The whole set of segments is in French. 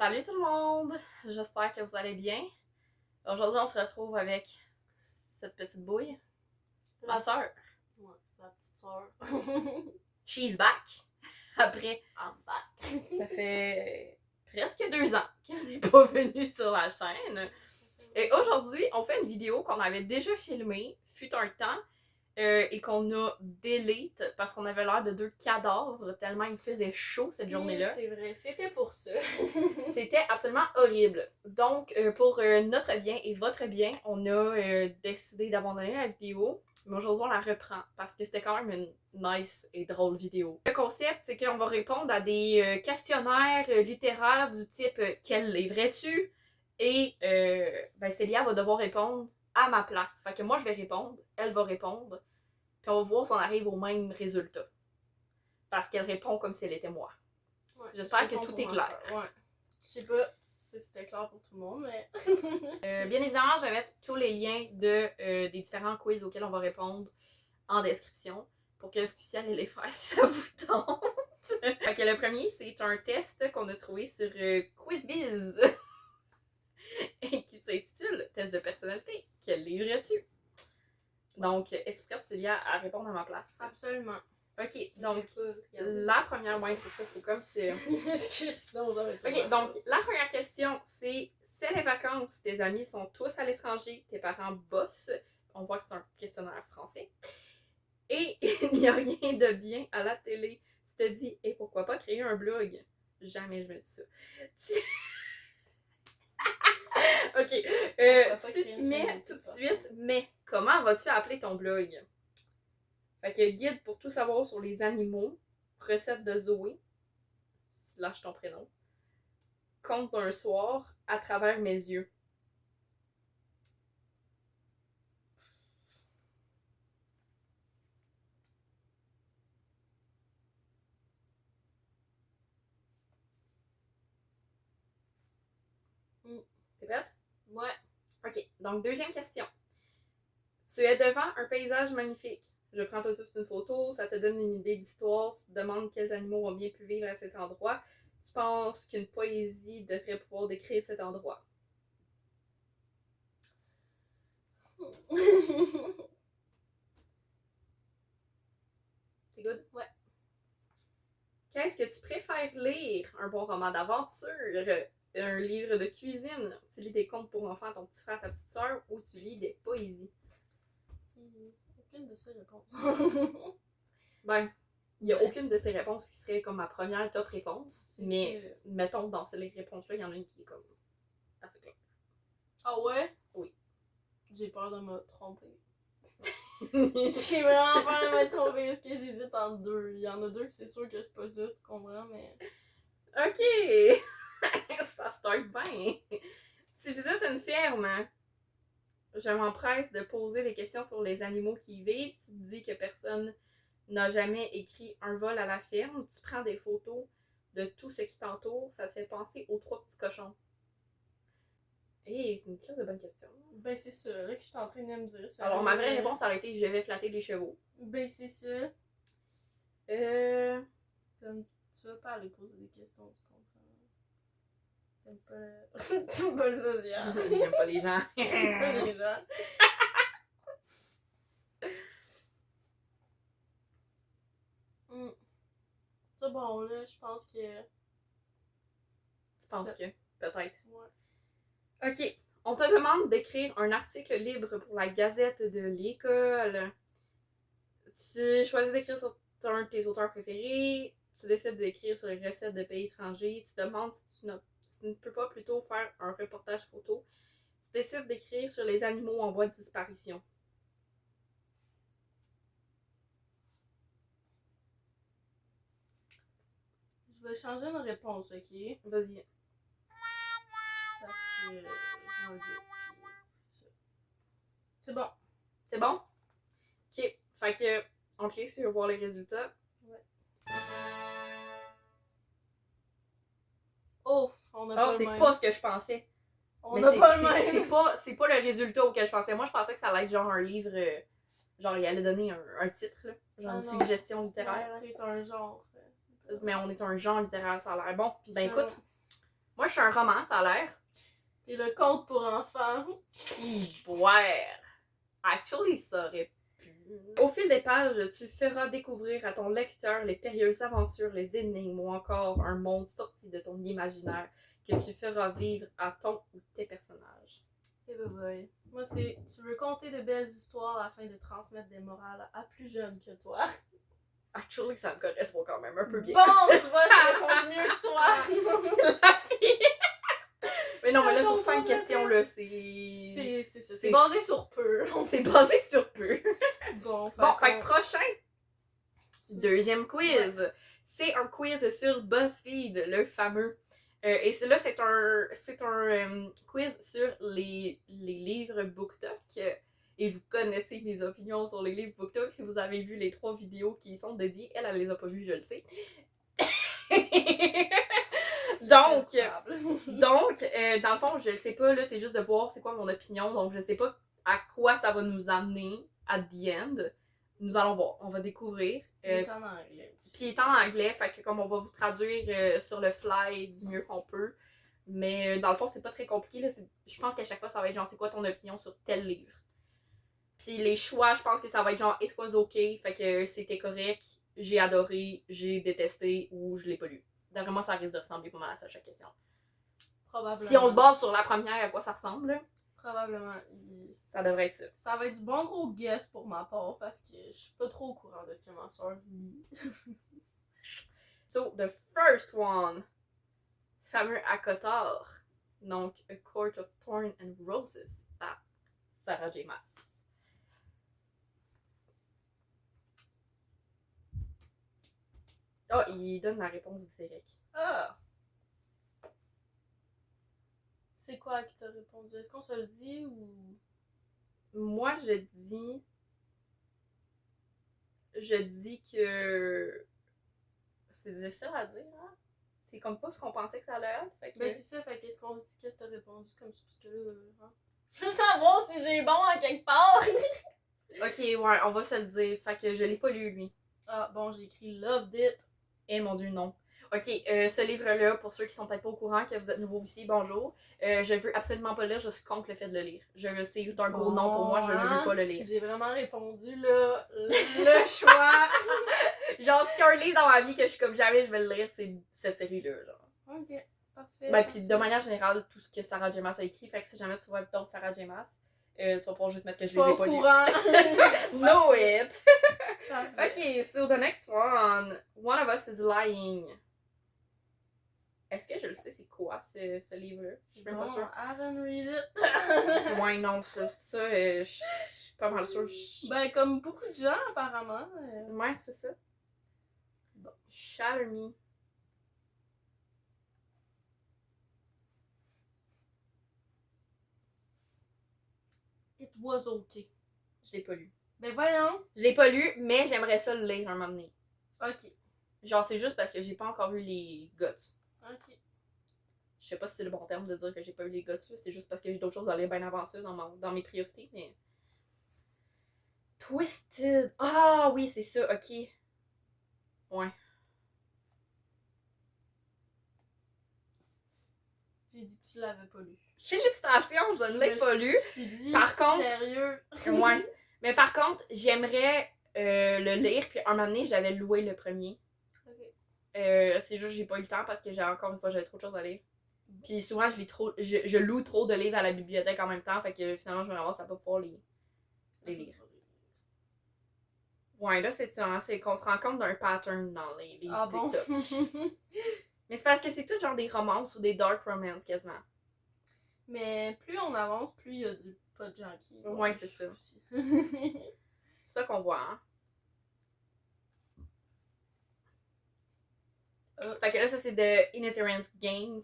Salut tout le monde! J'espère que vous allez bien. Aujourd'hui, on se retrouve avec cette petite bouille, ma soeur. Ouais, la petite soeur. She's back! Après, I'm back. ça fait presque 2 ans qu'elle n'est pas venue sur la chaîne. Et aujourd'hui, on fait une vidéo qu'on avait déjà filmée, fut un temps, et qu'on a delete parce qu'on avait l'air de 2 cadavres tellement il faisait chaud cette journée-là. Oui, c'est vrai, c'était pour ça. C'était absolument horrible. Donc, pour notre bien et votre bien, on a décidé d'abandonner la vidéo. Mais aujourd'hui, on la reprend parce que c'était quand même une nice et drôle vidéo. Le concept, c'est qu'on va répondre à des questionnaires littéraires du type quel livre-tu? Et Célia va devoir répondre à ma place. Fait que moi, je vais répondre, elle va répondre, puis on va voir si on arrive au même résultat. Parce qu'elle répond comme si elle était moi. Ouais, j'espère que tout est clair. Ouais. Je sais pas si c'était clair pour tout le monde, mais. Bien évidemment, je vais mettre tous les liens des différents quiz auxquels on va répondre en description pour que vous puissiez aller les faire si ça vous tente. Fait que le premier, c'est un test qu'on a trouvé sur QuizBiz et qui s'intitule Test de personnalité. Quel livre as-tu? Donc, es-tu prête, Célia, à répondre à ma place? Absolument. Ok, donc la première, c'est ça, faut comme c'est. Ok, donc la première question, c'est les vacances, tes amis sont tous à l'étranger, tes parents bossent. On voit que c'est un questionnaire français. Et il n'y a rien de bien à la télé. Tu te dis, et pourquoi pas créer un blog? Jamais je me dis ça. Ok, tu t'y mets tout de suite, mais comment vas-tu appeler ton blog? Fait que guide pour tout savoir sur les animaux, recette de Zoé, / ton prénom, conte d'un soir, à travers mes yeux. T'es prête? Ouais. Ok, donc deuxième question. Tu es devant un paysage magnifique. Je prends tout de suite une photo, ça te donne une idée d'histoire, tu te demandes quels animaux ont bien pu vivre à cet endroit. Tu penses qu'une poésie devrait pouvoir décrire cet endroit. T'es good? Ouais. Qu'est-ce que tu préfères lire? Un bon roman d'aventure? Un livre de cuisine? Tu lis des contes pour enfants à ton petit frère, ta petite soeur? Ou tu lis des poésies? Aucune de ces réponses. Ben, il n'y a aucune de ces réponses qui serait comme ma première top réponse. Mais sûr. mettons, dans ces réponses-là, il y en a une qui est comme assez claire. Ah ouais? Oui. J'ai peur de me tromper. J'ai vraiment peur de me tromper parce que j'hésite entre deux. Il y en a deux que c'est sûr que c'est pas ça, tu comprends, mais. Ok! Ça start bien! Tu visites une ferme. Je m'empresse de poser des questions sur les animaux qui y vivent. Tu te dis que personne n'a jamais écrit un vol à la ferme. Tu prends des photos de tout ce qui t'entoure. Ça te fait penser aux 3 petits cochons. C'est une crise de bonne question. Ben, c'est ça, là, que je suis en train de me dire. Ça Alors, ma vraie réponse aurait été je vais flatter les chevaux. Ben, c'est ça. Comme tu vas pas aller poser des questions, tu comprends. T'aimes pas T'aimes pas le social. J'aime pas les gens. J'aime pas les gens. C'est bon, là, je pense que. Tu penses que? Peut-être. Ouais. Ok. On te demande d'écrire un article libre pour la Gazette de l'école. Tu choisis d'écrire sur un de tes auteurs préférés. Tu décides d'écrire sur les recettes de pays étrangers. Tu te demandes si tu ne peux pas plutôt faire un reportage photo. Tu décides d'écrire sur les animaux en voie de disparition. Je vais changer ma réponse, ok? Vas-y. Parce que j'ai un doute, puis c'est ça. C'est bon. C'est bon? Ok. Fait que, on clique sur voir les résultats. Ouais. Oh, on a pas le même. C'est pas ce que je pensais. On a pas le même. C'est pas le résultat auquel je pensais. Moi, je pensais que ça allait être genre un livre. Genre, il allait donner un titre, là. Genre une suggestion littéraire. T'es un genre. Mais on est un genre littéraire, ça a l'air bon. Ben écoute, Moi, je suis un roman, ça a l'air. Et le conte pour enfants. Boire. Actually, ça aurait pu. Au fil des pages, tu feras découvrir à ton lecteur les périlleuses aventures, les énigmes ou encore un monde sorti de ton imaginaire que tu feras vivre à ton ou tes personnages. Eh ben boy. Moi, c'est tu veux conter de belles histoires afin de transmettre des morales à plus jeunes que toi. Actually, ça me correspond quand même un peu bien. Bon, tu vois, je réponds mieux que toi. La fille. Mais non, mais là, sur 5 comprends questions, la là, c'est. C'est basé sur peu. C'est basé sur peu. Bon, Fait que prochain. Deuxième quiz. Ouais. C'est un quiz sur BuzzFeed, le fameux. Et là, c'est un quiz sur les livres BookTok. Et vous connaissez mes opinions sur les livres BookTok. Si vous avez vu les 3 vidéos qui y sont dédiées, elle les a pas vues, je le sais. donc, dans le fond, je le sais pas, là, c'est juste de voir c'est quoi mon opinion. Donc, je sais pas à quoi ça va nous amener at the end. Nous allons voir, on va découvrir. Il est en anglais. Puis il est en anglais, fait que comme on va vous traduire sur le fly du mieux qu'on peut. Mais dans le fond, c'est pas très compliqué. Là. Je pense qu'à chaque fois, ça va être genre, c'est quoi ton opinion sur tel livre? Puis les choix, je pense que ça va être genre, it was okay, fait que c'était correct, j'ai adoré, j'ai détesté ou je l'ai pas lu. D'après moi, ça risque de ressembler pas mal à ça à chaque question. Probablement. Si on se base sur la première, à quoi ça ressemble? Probablement. Ça devrait être ça. Ça va être du bon gros guess pour ma part parce que je suis pas trop au courant de ce que ma soeur lit. So, the first one. Fameux Akotar. Donc, A Court of Thorns and Roses par Sarah J. Maas. Ah, il donne la réponse directe. Ah! C'est quoi qui t'a répondu? Est-ce qu'on se le dit ou... Moi, je dis que c'est difficile à dire, hein? C'est comme pas ce qu'on pensait que ça allait être. Fait que... Ben c'est ça, fait qu'est-ce qu'on se dit, qu'est-ce que t'as répondu comme ça, parce que là, hein? Je veux savoir si j'ai bon en quelque part! Ok, ouais, on va se le dire. Fait que je l'ai pas lu, lui. Ah, bon, j'ai écrit Loved It. Eh mon Dieu, non. Ok, ce livre-là, pour ceux qui sont peut-être pas au courant, que vous êtes nouveau ici, bonjour. Je veux absolument pas le lire, je suis contre le fait de le lire. C'est un gros non pour moi, je ne veux pas le lire. J'ai vraiment répondu, là, le choix. Genre, s'il y a un livre dans ma vie que je suis comme jamais je vais le lire, c'est cette série-là, genre. Ok, parfait. Ben, pis de manière générale, tout ce que Sarah J. Maas a écrit, fait que si jamais tu vois d'autres Sarah J. Maas, tu vas pouvoir juste mettre que je les ai pas lus. Know it! Ok, so the next one. One of Us is Lying. Est-ce que je le sais, c'est quoi ce livre-là? Je suis même pas sûre. I haven't read it. Ouais, non, ça, je suis pas mal sûre. Ben, comme beaucoup de gens, apparemment. Ouais, c'est ça. Bon, Shatter Me. It was okay. Je l'ai pas lu. Ben voyons. Je l'ai pas lu, mais j'aimerais ça le lire un moment donné. Ok. Genre, c'est juste parce que j'ai pas encore eu les guts. Ok. Je sais pas si c'est le bon terme de dire que j'ai pas eu les guts, là. C'est juste parce que j'ai d'autres choses à lire bien avant ça dans mes priorités, mais... Twisted. Ah oui, c'est ça, ok. Ouais. J'ai dit que tu l'avais pas lu. Félicitations, je ne l'ai pas lu. Dit, par contre, sérieux. Ouais. Mais par contre, j'aimerais le lire, puis un moment donné, j'avais loué le premier. Okay. C'est juste que j'ai pas eu le temps parce que encore une fois, j'avais trop de choses à lire. Puis souvent, je loue trop de livres à la bibliothèque en même temps, fait que finalement, je me ramasse à pas pouvoir les lire. Ouais, là, c'est ça, hein, c'est qu'on se rend compte d'un pattern dans les livres TikTok. Bon? Mais c'est parce que c'est tout genre des romances ou des dark romances quasiment. Mais plus on avance, plus il y a pas de gens qui... Ouais, c'est ça. C'est ça qu'on voit, hein. Fait que là, ça c'est de Inheritance Games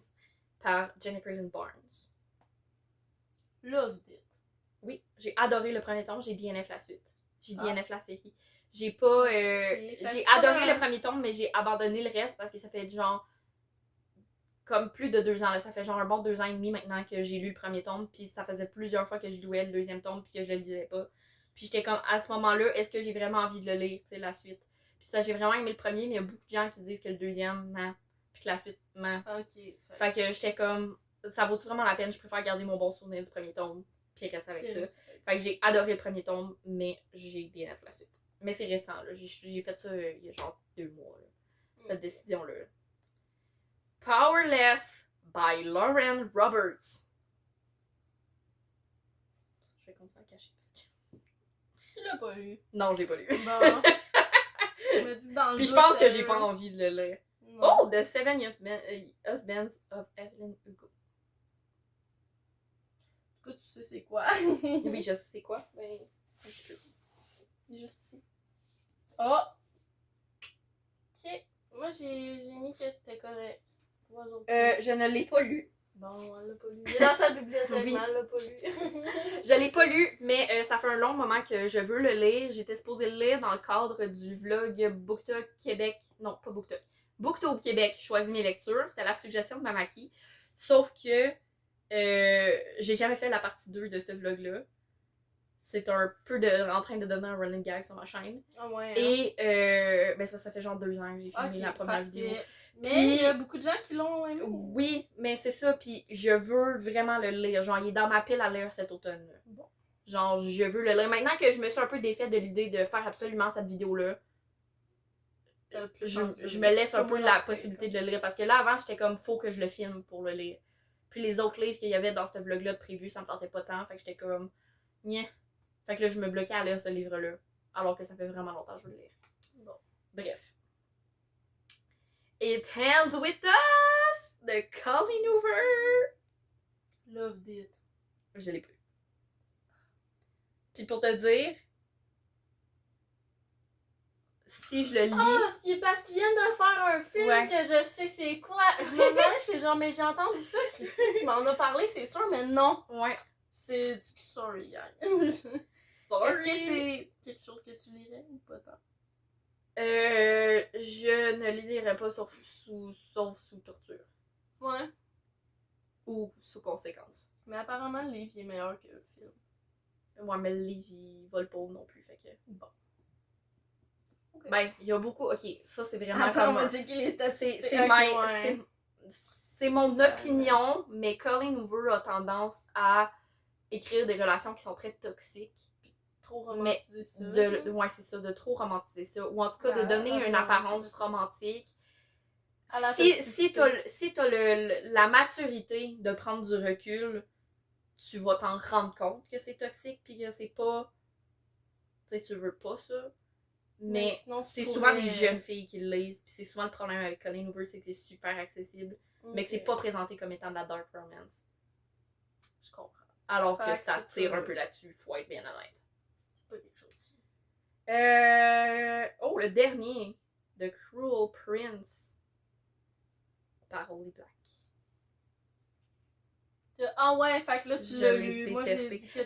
par Jennifer Lynn Barnes. Loved it. Oui, j'ai adoré le premier tome, j'ai DNF la suite. J'ai DNF la série. J'ai pas... j'ai adoré le premier tome, mais j'ai abandonné le reste parce que ça fait genre... Comme plus de 2 ans, là. Ça fait genre un bon 2 ans et demi maintenant que j'ai lu le premier tome, puis ça faisait plusieurs fois que je louais le deuxième tome, puis que je le lisais pas. Puis j'étais comme, à ce moment-là, est-ce que j'ai vraiment envie de le lire, tu sais, la suite? Puis ça, j'ai vraiment aimé le premier, mais il y a beaucoup de gens qui disent que le deuxième, non, puis que la suite ment. Ok. Fait que j'étais comme, ça vaut-tu vraiment la peine? Je préfère garder mon bon souvenir du premier tome, puis rester avec ça. Fait que j'ai adoré le premier tome, mais j'ai bien aimé la suite. Mais c'est récent, là. J'ai fait ça il y a genre 2 mois, là. Cette décision-là. Powerless by Lauren Roberts. Je vais continuer à cacher parce que. Tu l'as pas lu. Non, j'ai pas lu. Bon. Je me dis que dans le Puis je doute, pense que ça j'ai veut. pas envie de le lire. Non. Oh, The Seven Husbands of Evelyn Hugo. Du coup, tu sais c'est quoi. Oui, je sais c'est quoi, mais un petit peu. Juste ici. Oh! Ok. Moi, j'ai mis que c'était correct. Je ne l'ai pas lu. Bon, elle l'a pas lu. Il est dans sa bibliothèque, Oui. mais elle l'a pas lu. Je l'ai pas lu, mais ça fait un long moment que je veux le lire. J'étais supposée le lire dans le cadre du vlog BookTok Québec. Non, pas BookTok. BookTok Québec, choisis mes lectures. C'était la suggestion de Mamaki. Sauf que j'ai jamais fait la partie 2 de ce vlog-là. C'est un peu en train de devenir un running gag sur ma chaîne. Ah ouais. Hein? Et ben ça fait genre 2 ans que j'ai filmé la première vidéo. Mais Puis, il y a beaucoup de gens qui l'ont aimé. Oui, mais c'est ça, puis je veux vraiment le lire. Genre, il est dans ma pile à lire cet automne. Bon. Genre, je veux le lire. Maintenant que je me suis un peu défaite de l'idée de faire absolument cette vidéo-là, je me laisse un peu la possibilité de le lire. Parce que là, avant, j'étais comme, faut que je le filme pour le lire. Puis les autres livres qu'il y avait dans ce vlog-là de prévu, ça me tentait pas tant. Fait que j'étais comme, nyeh. Fait que là, je me bloquais à lire ce livre-là. Alors que ça fait vraiment longtemps que je veux le lire. Bon. Bref. It Ends With Us de Colleen Hoover. Loved it. Je l'ai plus. Puis pour te dire, si je le lis. Ah, c'est parce qu'ils viennent de faire un film que je sais c'est quoi. Je me demandais, j'étais genre, mais j'ai entendu ça, Christy, tu m'en as parlé, c'est sûr, mais non. Ouais. C'est. Sorry, gang. Sorry. Est-ce que c'est quelque chose que tu lirais ou pas tant? Je ne lirai pas sauf sous torture. Ouais. Ou sous conséquence. Mais apparemment, le livre est meilleur que le film. Ouais, mais le livre, il vole pas non plus, fait que. Bon. Okay. Ben, il y a beaucoup. Ok, ça c'est vraiment. Attends, on va checker les statistiques. C'est mon opinion, mais Colleen Hoover a tendance à écrire des relations qui sont très toxiques. Trop romantiser ça. Ouais, c'est ça, de trop romantiser ça. Ou en tout cas, de donner une apparence romantique. Si t'as la maturité de prendre du recul, tu vas t'en rendre compte que c'est toxique, puis que c'est pas. Tu sais, tu veux pas ça. Mais c'est souvent des jeunes filles qui le lisent, puis c'est souvent le problème avec Colleen Hoover, c'est que c'est super accessible, mais que c'est pas présenté comme étant de la dark romance. Je comprends. Alors que ça tire un peu là-dessus, faut être bien honnête. C'est pas quelque chose. Oh, le dernier, The Cruel Prince, par Holly Black. Ah ouais, fait que là tu l'as lu. Moi j'ai dit que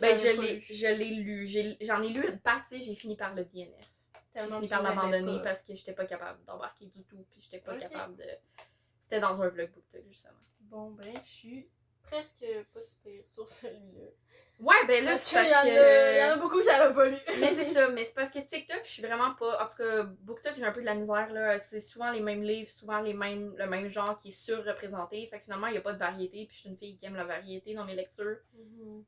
je l'ai lu. J'en ai lu une partie, j'ai fini par le DNF. J'ai fini par l'abandonner parce que j'étais pas capable d'embarquer du tout, puis j'étais pas capable de. C'était dans un vlog BookTok justement. Bon ben, je suis presque pas si pire sur celui-là. Ouais, ben là, c'est parce que. Il y en a beaucoup que j'avais pas lu. Mais c'est ça, mais c'est parce que TikTok, je suis vraiment pas. En tout cas, BookTok, j'ai un peu de la misère, là. C'est souvent les mêmes livres, souvent le même genre qui est surreprésenté. Fait que finalement, il n'y a pas de variété. Puis je suis une fille qui aime la variété dans mes lectures.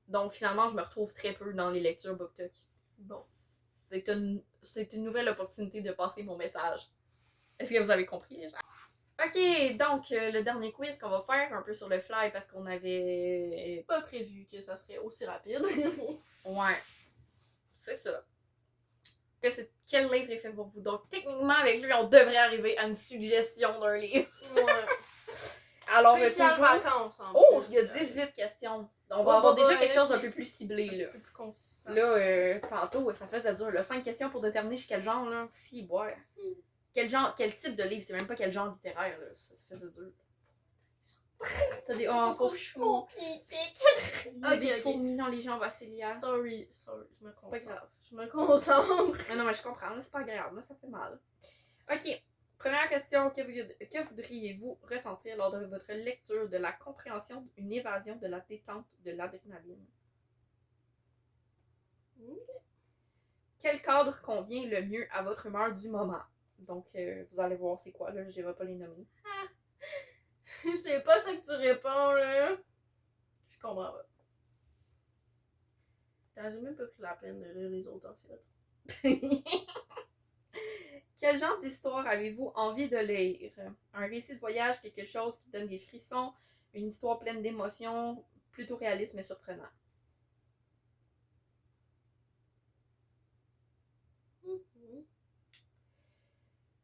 Donc finalement, je me retrouve très peu dans les lectures BookTok. Bon. C'est une nouvelle opportunité de passer mon message. Est-ce que vous avez compris, les gens? Ok, donc le dernier quiz qu'on va faire un peu sur le fly parce qu'on avait pas prévu que ça serait aussi rapide. Ouais, c'est ça. Quel livre est fait pour vous? Donc techniquement avec lui on devrait arriver à une suggestion d'un livre. Ouais. Alors spécial vacances en Oh, plus, il y a 18 questions. On va avoir déjà quelque chose d'un peu plus ciblé un là. petit peu plus consistant. Là, tantôt ça faisait dur. Là, 5 questions pour déterminer quel genre là. Si, ouais. Quel type de livre, c'est même pas quel genre littéraire, là. Ça faisait dur. T'as des pauvre chou. Mon pied pique. Il y a des fourmis dans les jambes vasséliales. Sorry, je me concentre. C'est pas grave. Je me concentre. Non, mais je comprends, c'est pas grave, là, ça fait mal. Ok, première question, que voudriez-vous ressentir lors de votre lecture de la compréhension d'une évasion de la détente de l'adrénaline? Quel cadre convient le mieux à votre humeur du moment? Donc, vous allez voir c'est quoi, là, je vais pas les nommer. C'est pas ça que tu réponds, là. Je comprends pas. J'ai même pas pris la peine de lire les autres, en fait. Quel genre d'histoire avez-vous envie de lire? Un récit de voyage, quelque chose qui donne des frissons, une histoire pleine d'émotions, plutôt réaliste mais surprenant.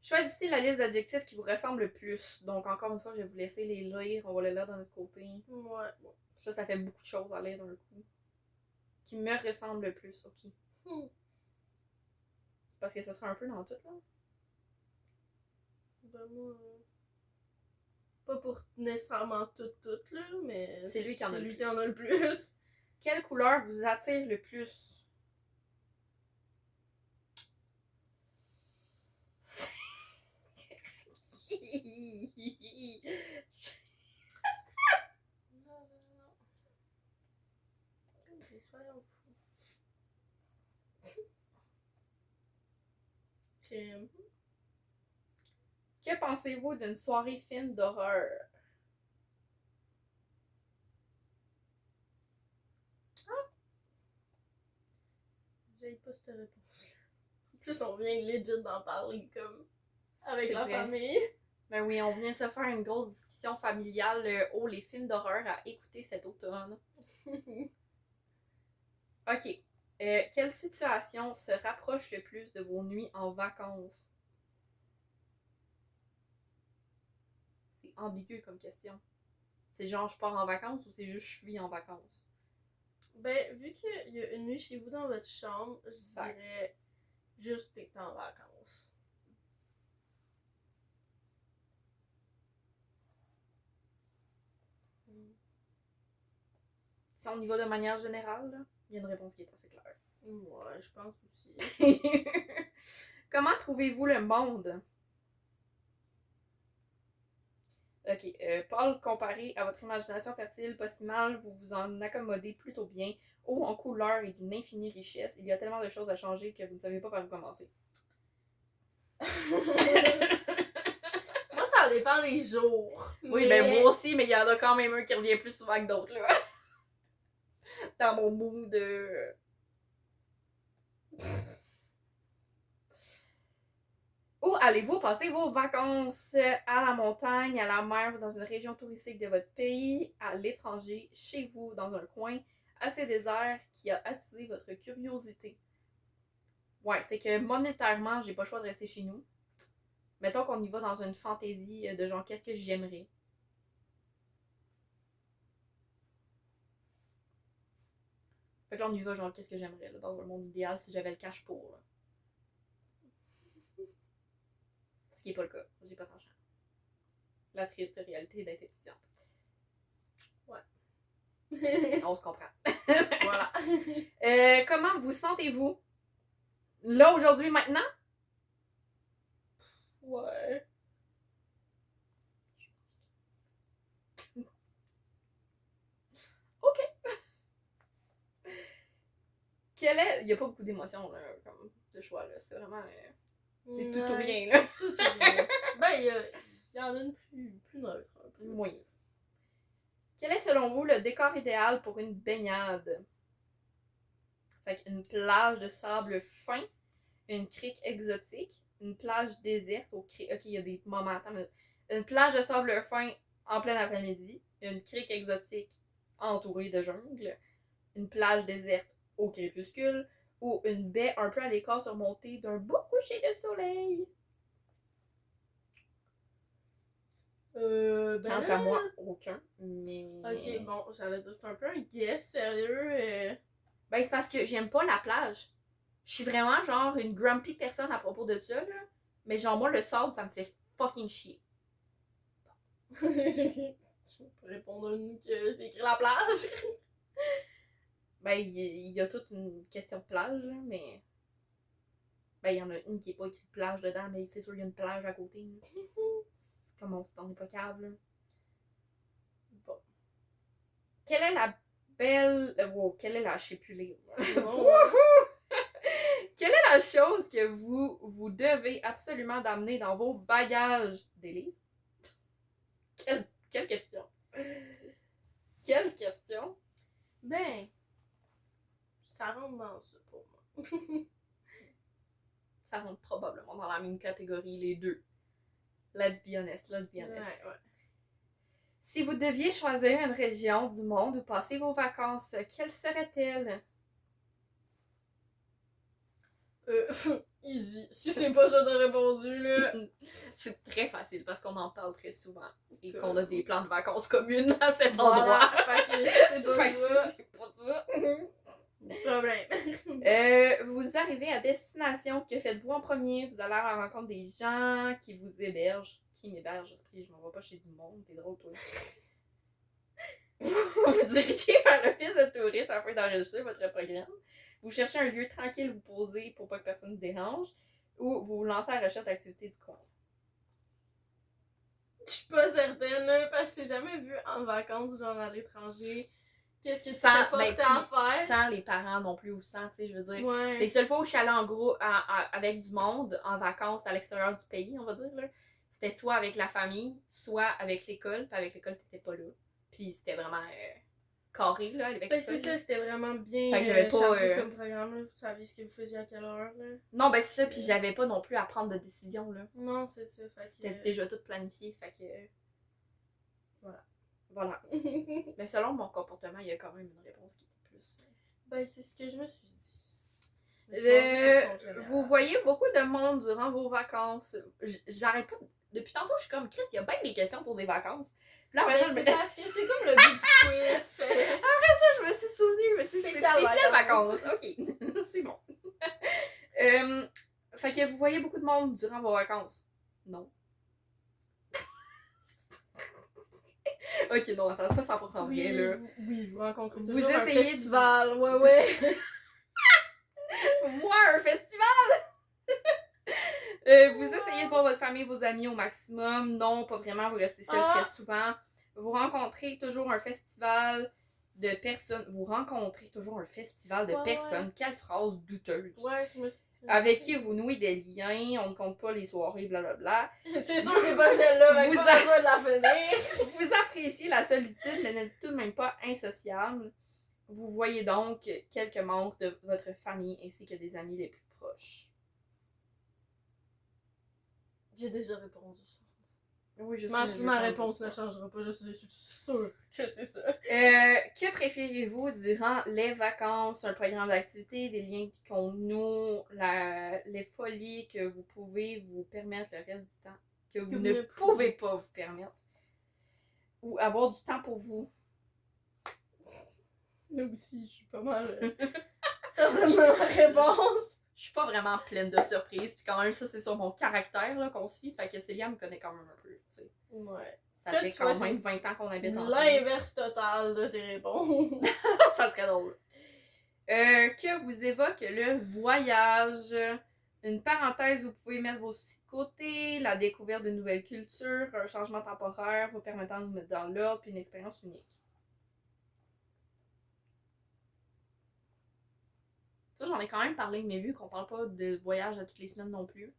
Choisissez la liste d'adjectifs qui vous ressemble le plus. Donc, encore une fois, je vais vous laisser les lire. On va les lire de notre côté. Ouais. Ça fait beaucoup de choses à lire d'un coup. Qui me ressemble le plus, ok. C'est parce que ça sera un peu dans tout, là. Ben, moi. Pas pour nécessairement tout, là, mais. C'est lui qui en a le plus. Qui en a le plus. Quelle couleur vous attire le plus? Soyons fous. Que pensez-vous d'une soirée film d'horreur? J'ai pas cette réponse-là. En plus, on vient legit d'en parler, comme, avec la famille. Ben oui, on vient de se faire une grosse discussion familiale les films d'horreur à écouter cet automne. Ok. Quelle situation se rapproche le plus de vos nuits en vacances? C'est ambigu comme question. C'est genre je pars en vacances ou c'est juste je suis en vacances? Ben, vu qu'il y a une nuit chez vous dans votre chambre, je dirais juste t'es en vacances. Si on y va de manière générale, là, il y a une réponse qui est assez claire. Ouais, je pense aussi. Comment trouvez-vous le monde? Ok, Paul, comparé à votre imagination fertile, pas si mal, vous vous en accommodez plutôt bien. Haut en couleur et d'une infinie richesse, il y a tellement de choses à changer que vous ne savez pas par où commencer. Moi, ça dépend des jours. Oui, mais... ben moi aussi, mais il y en a quand même un qui revient plus souvent que d'autres, là. Dans mon mood de... Où allez-vous passer vos vacances? À la montagne, à la mer, dans une région touristique de votre pays, à l'étranger, chez vous, dans un coin assez désert qui a attisé votre curiosité? Ouais, c'est que monétairement, j'ai pas le choix de rester chez nous. Mettons qu'on y va dans une fantaisie de genre qu'est-ce que j'aimerais. Fait que là, on y va genre qu'est-ce que j'aimerais là, dans un monde idéal si j'avais le cash pour. Là. Ce qui est pas le cas. J'ai pas d'argent. La triste réalité d'être étudiante. Ouais. On se comprend. Voilà. Comment vous sentez-vous? Là, aujourd'hui, maintenant? Ouais. OK. Quel est... Il n'y a pas beaucoup d'émotions, là, comme de choix, là. C'est vraiment... c'est tout ou rien, là. Tout ou rien. Ben, il y en a une plus neutre, un peu. Oui. Quel est, selon vous, le décor idéal pour une baignade? Fait qu'une plage de sable fin, une crique exotique, une plage déserte au crique... Ok, il y a des moments... Attends, mais... Une plage de sable fin en plein après-midi, une crique exotique entourée de jungle, une plage déserte au crépuscule, ou une baie un peu à l'écart surmontée d'un beau coucher de soleil. Ben Quant à moi, aucun. Mais... Ok, bon, j'allais dire, c'est un peu un guess, sérieux. Ben, c'est parce que j'aime pas la plage. Je suis vraiment genre une grumpy personne à propos de ça, là. Mais genre, moi, le sable, ça me fait fucking chier. Je vais pas répondre à nous que c'est écrit la plage. Ben, il y a toute une question de plage, là, mais... Ben, il y en a une qui est pas écrite plage dedans, mais c'est sûr qu'il y a une plage à côté. C'est comme on s'en est pas cave, là. Bon. Quelle est la belle... wow, quelle est la... Je sais plus lire. Quelle est la chose que vous devez absolument d'amener dans vos bagages? Des livres? Quelle question? Quelle question? Ben, ça rentre dans ça pour moi. Ça rentre probablement dans la même catégorie, les deux. Let's be honest, let's be honest. Ouais. Si vous deviez choisir une région du monde où passer vos vacances, quelle serait-elle? Easy. Si c'est pas ça de répondu, là. C'est très facile parce qu'on en parle très souvent et Que- qu'on a des plans de vacances communes à cet Voilà. endroit. Fait que c'est pas Fait que ça. c'est pas ça. Petit problème. Vous arrivez à destination, que faites-vous en premier? Vous allez à la rencontre des gens qui vous hébergent. Qui m'héberge, esprit? Je m'en vais pas chez du monde, t'es drôle, toi. Vous dirigez vers l'office de tourisme afin d'enregistrer votre programme. Vous cherchez un lieu tranquille où vous posez pour pas que personne vous dérange. Ou vous vous lancez à la recherche d'activités du coin. Je suis pas certaine, là, parce que je t'ai jamais vu en vacances, genre à l'étranger. Qu'est-ce que tu Sans, t'es porté à faire? sans les parents non plus ou sans, tu sais, je veux dire. Ouais. Les seules fois où je suis allée en gros avec du monde en vacances à l'extérieur du pays, on va dire, là, c'était soit avec la famille, soit avec l'école. Puis avec l'école, t'étais pas là. Puis c'était vraiment carré, là, avec Ben l'école. c'est ça, c'était vraiment bien Fait que j'avais pas, chargé comme programme, là. Vous saviez ce que vous faisiez à quelle heure, là. Non, ben c'est ça, puis j'avais pas non plus à prendre de décision, là. Non, c'est ça, fait C'était que... déjà tout planifié, fait que... Voilà. Voilà. Mais selon mon comportement, il y a quand même une réponse qui était plus... Ben c'est ce que je me suis dit. Je me suis basée sur le compte général. Vous voyez beaucoup de monde durant vos vacances. J'arrête pas... Depuis tantôt, je suis comme, Chris, il y a bien des questions pour des vacances. Puis là, après ça, Mais c'est parce que c'est comme le but du quiz. je me suis souvenue, je me suis dit, c'est spécial vacances. Ok, c'est bon. Fait que vous voyez beaucoup de monde durant vos vacances. Non. Ok, non, attends, c'est pas 100% vrai, là. Oui, vous rencontrez Vous toujours un essayez de- festival, ouais. Moi, un festival! Vous essayez de voir votre famille, vos amis au maximum. Non, pas vraiment, vous restez seul très souvent. Vous rencontrez toujours un festival de personnes. Vous rencontrez toujours un festival de personnes. Quelle phrase douteuse. Ouais, je me suis dit. Avec qui vous nouez des liens, on ne compte pas les soirées, blablabla. C'est sûr que c'est pas celle-là, mais Vous pas besoin de la finir. Vous appréciez la solitude, mais n'êtes tout de même pas insociable. Vous voyez donc quelques membres de votre famille ainsi que des amis les plus proches. J'ai déjà répondu ça. Oui, je Ma réponse ne changera pas, je suis sûre que c'est ça. Que préférez-vous durant les vacances? Un programme d'activité, des liens qu'on noue, les folies que vous pouvez vous permettre le reste du temps, que vous ne pouvez pas vous permettre, ou avoir du temps pour vous. Là aussi, je suis pas mal certainement ma réponse. Je suis pas vraiment pleine de surprises, puis quand même ça c'est sur mon caractère là, qu'on suit, fait que Célia me connaît quand même un peu, tu sais. Ouais. Ça Là, fait tu quand vois, même 20 ans qu'on habite ensemble. L'inverse total de tes réponses. Ça serait drôle. Que vous évoque le voyage? Une parenthèse, vous pouvez mettre vos soucis de côté, la découverte de nouvelles cultures, un changement temporaire vous permettant de vous mettre dans l'ordre, puis une expérience unique. Ça, j'en ai quand même parlé, mais vu qu'on parle pas de voyage à toutes les semaines non plus,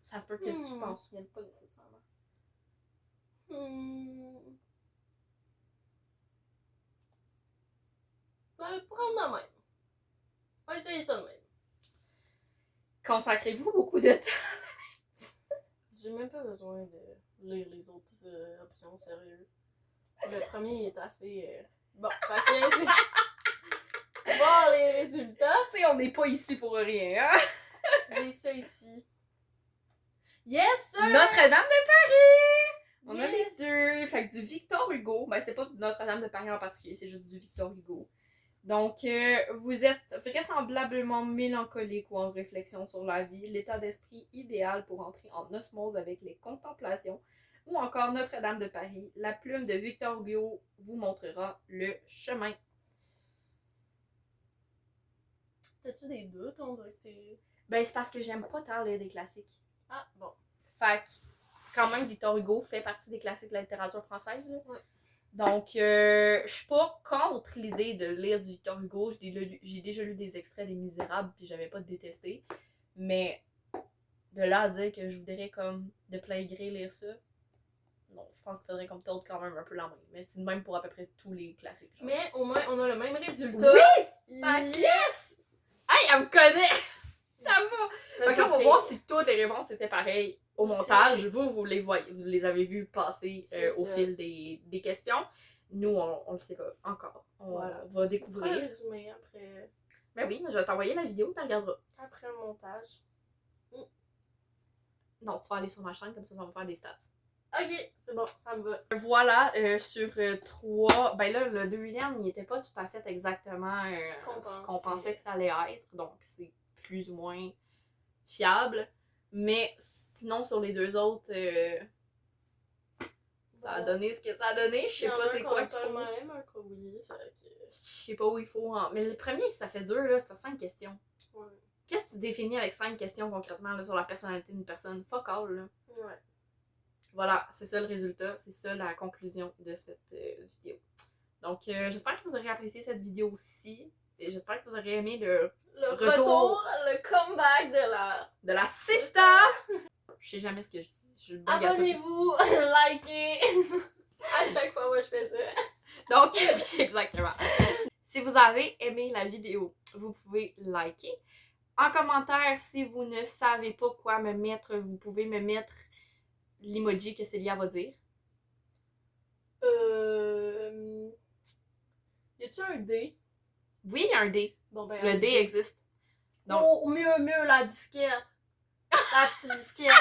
ça se peut que tu t'en souviennes pas nécessairement. On va le prendre de même. On va essayer ça de même. Consacrez-vous beaucoup de temps? J'ai même pas besoin de lire les autres options, sérieux. Le premier est assez... Bon, fait que voir les résultats. Tu sais, on n'est pas ici pour rien, hein? J'ai ça ici. Yes, sir! Notre-Dame de Paris! On a les Yes! deux. Fait que du Victor Hugo, ben c'est pas Notre-Dame de Paris en particulier, c'est juste du Victor Hugo. Donc, vous êtes vraisemblablement mélancolique ou en réflexion sur la vie, l'état d'esprit idéal pour entrer en osmose avec les contemplations, ou encore Notre-Dame de Paris, la plume de Victor Hugo vous montrera le chemin. T'as-tu des doutes? On dirait que t'es... Ben, c'est parce que j'aime pas tant lire des classiques. Ah, bon. Fait que, quand même, Victor Hugo fait partie des classiques de la littérature française, là. Ouais. Donc, je suis pas contre l'idée de lire du Victor Hugo. J'ai déjà lu des extraits des Misérables, puis j'avais pas détesté. Mais de là à dire que je voudrais comme de plein gré lire ça, non, je pense qu'il faudrait comme tordre quand même un peu la main. Mais c'est de même pour à peu près tous les classiques. Genre. Mais au moins, on a le même résultat. Oui! Yes! Hey, elle me connaît! Ça va! Fait qu'on va Fait voir si toutes les réponses étaient pareilles au C'est- montage. Vous les voyez, vous les avez vues passer C'est au ça. fil des questions. Nous, on le sait pas encore. On va On fera découvrir. un résumé après, Ben oui, je vais t'envoyer la vidéo, tu regarderas. après le montage. Non, tu vas aller sur ma chaîne, comme ça va me faire des stats. Ok, c'est bon, ça me va. Voilà, sur 3, ben là, le deuxième, il était pas tout à fait exactement ce qu'on pensait que ça allait être, donc c'est plus ou moins fiable. Mais sinon, sur les deux autres, ça a donné ce que ça a donné. Je sais pas c'est quoi qu'il faut. Même un que oui, fait que... Je sais pas où il faut. Mais le premier, ça fait dur, là, c'était 5 questions. Ouais. Qu'est-ce que tu définis avec 5 questions concrètement là, sur la personnalité d'une personne? Fuck all, là. Ouais. Voilà, c'est ça le résultat, c'est ça la conclusion de cette vidéo. Donc, j'espère que vous aurez apprécié cette vidéo aussi. Et j'espère que vous aurez aimé le retour, le comeback de la Sista! Je sais jamais ce que je dis. Abonnez-vous, likez! À chaque fois, moi, je fais ça. Donc, exactement. Si vous avez aimé la vidéo, vous pouvez liker. En commentaire, si vous ne savez pas quoi me mettre, vous pouvez me mettre l'emoji que Célia va dire. Y a-tu un D? Oui, il y a un D. Bon, ben, Le D existe. Donc... Oh, mieux, la disquette. La petite disquette.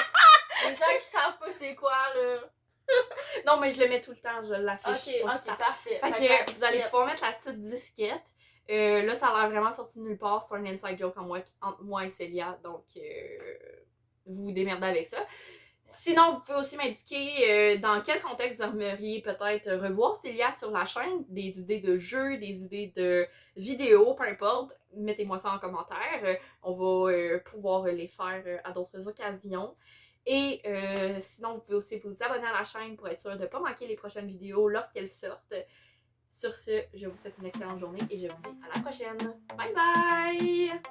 Les gens qui savent pas c'est quoi, là. Non, mais je le mets tout le temps, je l'affiche. Ok, parfait. Fait que vous allez pouvoir mettre la petite disquette. Là, ça a l'air vraiment sorti de nulle part. C'est un inside joke entre moi et Célia. Donc, vous vous démerdez avec ça. Sinon, vous pouvez aussi m'indiquer dans quel contexte vous aimeriez peut-être revoir Célia sur la chaîne. Des idées de jeux, des idées de vidéos, peu importe. Mettez-moi ça en commentaire. On va pouvoir les faire à d'autres occasions. Et sinon, vous pouvez aussi vous abonner à la chaîne pour être sûr de ne pas manquer les prochaines vidéos lorsqu'elles sortent. Sur ce, je vous souhaite une excellente journée et je vous dis à la prochaine. Bye bye!